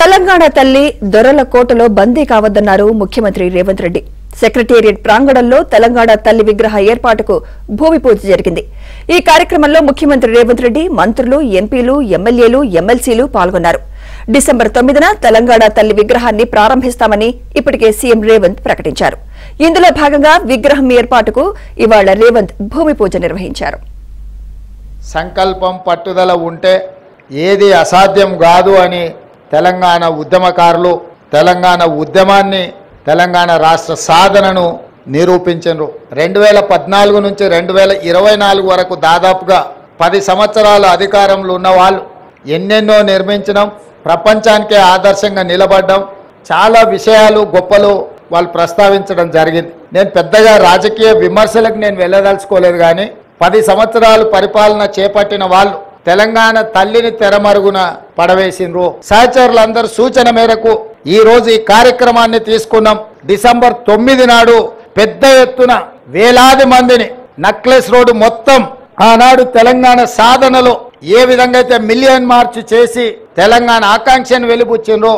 తెలంగాణ తల్లి దొరల కోటలో బందీ కావద్దన్నారు ముఖ్యమంత్రి రేవంత్ రెడ్డి. సెక్రటేరియట్ ప్రాంగణంలో తెలంగాణ తల్లి విగ్రహ ఏర్పాటుకు భూమి పూజ జరిగింది. ఈ కార్యక్రమంలో ముఖ్యమంత్రి రేవంత్ రెడ్డి, మంత్రులు, ఎంపీలు, ఎమ్మెల్యేలు, ఎమ్మెల్సీలు పాల్గొన్నారు. డిసెంబర్ 9న తెలంగాణ తల్లి విగ్రహాన్ని ప్రారంభిస్తామని ఇప్పటికే సీఎం రేవంత్ ప్రకటించారు. ఇందులో భాగంగా విగ్రహం ఏర్పాటుకు ఇవాళ రేవంత్ భూమి పూజ నిర్వహించారు. సంకల్పం పట్టుదల ఉంటే ఏది అసాధ్యం కాదు అని తెలంగాణ ఉద్యమకారులు తెలంగాణ ఉద్యమాన్ని తెలంగాణ రాష్ట్ర సాధనను నిరూపించారు. 2014 నుంచి 2024 వరకు దాదాపుగా 10 సంవత్సరాల అధికారంలో ఉన్న వాళ్ళు ఎన్నెన్నో నిర్మించడం, ప్రపంచానికే ఆదర్శంగా నిలబడడం, చాలా విషయాలు గొప్పలు వాళ్ళు ప్రస్తావించడం జరిగింది. నేను పెద్దగా రాజకీయ విమర్శలకు నేను వెళ్ళదలుచుకోలేదు, కానీ 10 సంవత్సరాలు పరిపాలన చేపట్టిన వాళ్ళు తెలంగాణ తల్లిని తెరమరుగున పడవేసిండ్రు. సహచరులందరూ సూచన మేరకు ఈ రోజు ఈ కార్యక్రమాన్ని తీసుకున్నాం. డిసెంబర్ 9 నాడు పెద్ద ఎత్తున వేలాది మందిని నక్లెస్ రోడ్డు మొత్తం ఆనాడు తెలంగాణ సాధనలో ఏ విధంగా అయితే మిలియన్ మార్చ్ చేసి తెలంగాణ ఆకాంక్షను వెలిబుచ్చిండ్రో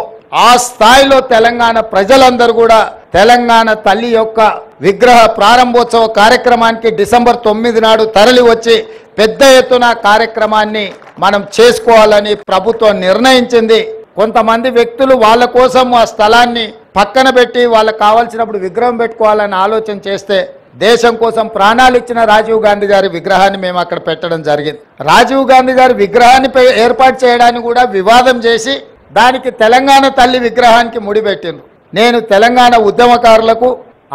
ఆ స్థాయిలో తెలంగాణ ప్రజలందరూ కూడా తెలంగాణ తల్లి యొక్క విగ్రహ ప్రారంభోత్సవ కార్యక్రమానికి డిసెంబర్ 9 నాడు తరలి వచ్చి పెద్ద ఎత్తున కార్యక్రమాన్ని మనం చేసుకోవాలని ప్రభుత్వం నిర్ణయించింది. కొంతమంది వ్యక్తులు వాళ్ళ కోసం ఆ స్థలాన్ని పక్కన పెట్టి వాళ్ళకు కావాల్సినప్పుడు విగ్రహం పెట్టుకోవాలని ఆలోచన చేస్తే దేశం కోసం ప్రాణాలు ఇచ్చిన రాజీవ్ గాంధీ గారి విగ్రహాన్ని మేము అక్కడ పెట్టడం జరిగింది. రాజీవ్ గాంధీ గారి విగ్రహాన్ని ఏర్పాటు చేయడానికి కూడా వివాదం చేసి దానికి తెలంగాణ తల్లి విగ్రహానికి ముడిపెట్టిండ్రు. నేను తెలంగాణ ఉద్యమకారులకు,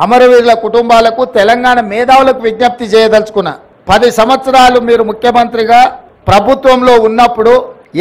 అమరవీరుల కుటుంబాలకు, తెలంగాణ మేధావులకు విజ్ఞప్తి చేయదలుచుకున్నా. 10 సంవత్సరాలు మీరు ముఖ్యమంత్రిగా ప్రభుత్వంలో ఉన్నప్పుడు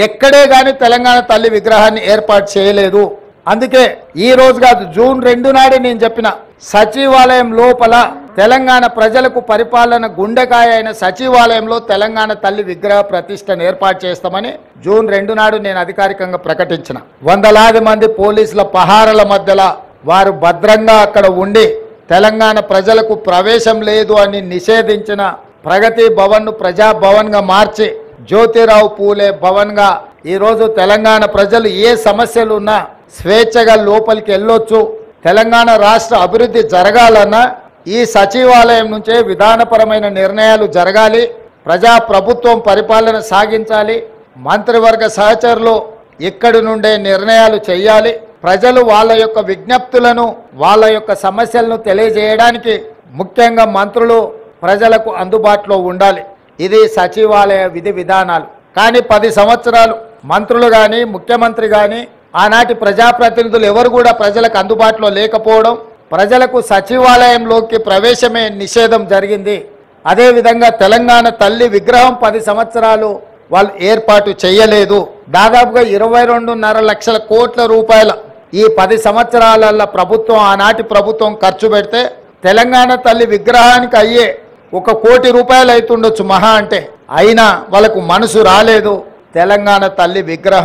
ఎక్కడే కానీ తెలంగాణ తల్లి విగ్రహాన్ని ఏర్పాటు చేయలేదు. అందుకే ఈ రోజు కాదు, జూన్ 2 నాడే నేను చెప్పిన సచివాలయం లోపల తెలంగాణ ప్రజలకు పరిపాలన గుండెకాయ అయిన సచివాలయంలో తెలంగాణ తల్లి విగ్రహ ప్రతిష్టను ఏర్పాటు చేస్తామని జూన్ 2 నాడు నేను అధికారికంగా ప్రకటించిన. వందలాది మంది పోలీసుల పహారల మధ్యలో వారు భద్రంగా అక్కడ ఉండి తెలంగాణ ప్రజలకు ప్రవేశం లేదు అని నిషేధించిన ప్రగతి భవన్ను ప్రజాభవన్గా మార్చి జ్యోతిరావు పూలే భవన్గా ఈరోజు తెలంగాణ ప్రజలు ఏ సమస్యలు ఉన్నా స్వేచ్ఛగా లోపలికి వెళ్ళొచ్చు. తెలంగాణ రాష్ట్ర అభివృద్ధి జరగాలన్నా ఈ సచివాలయం నుంచే విధానపరమైన నిర్ణయాలు జరగాలి. ప్రజా ప్రభుత్వం పరిపాలన సాగించాలి. మంత్రివర్గ సహచరులు ఇక్కడి నుండే నిర్ణయాలు చేయాలి. ప్రజలు వాళ్ళ యొక్క విజ్ఞప్తులను, వాళ్ళ యొక్క సమస్యలను తెలియజేయడానికి ముఖ్యంగా మంత్రులు ప్రజలకు అందుబాటులో ఉండాలి. ఇది సచివాలయ విధి విధానాలు. కానీ 10 సంవత్సరాలు మంత్రులు కానీ, ముఖ్యమంత్రి కానీ, ఆనాటి ప్రజాప్రతినిధులు ఎవరు కూడా ప్రజలకు అందుబాటులో లేకపోవడం, ప్రజలకు సచివాలయంలోకి ప్రవేశమే నిషేధం జరిగింది. అదేవిధంగా తెలంగాణ తల్లి విగ్రహం 10 సంవత్సరాలు వాళ్ళు ఏర్పాటు చేయలేదు. దాదాపుగా 22.5 లక్షల కోట్ల రూపాయల ఈ 10 సంవత్సరాల ప్రభుత్వం, ఆనాటి ప్రభుత్వం ఖర్చు పెడితే తెలంగాణ తల్లి విగ్రహానికి అయ్యే 1 కోటి రూపాయలు అవుతుండొచ్చు మహా అంటే. అయినా వాళ్ళకు మనసు రాలేదు తెలంగాణ తల్లి విగ్రహం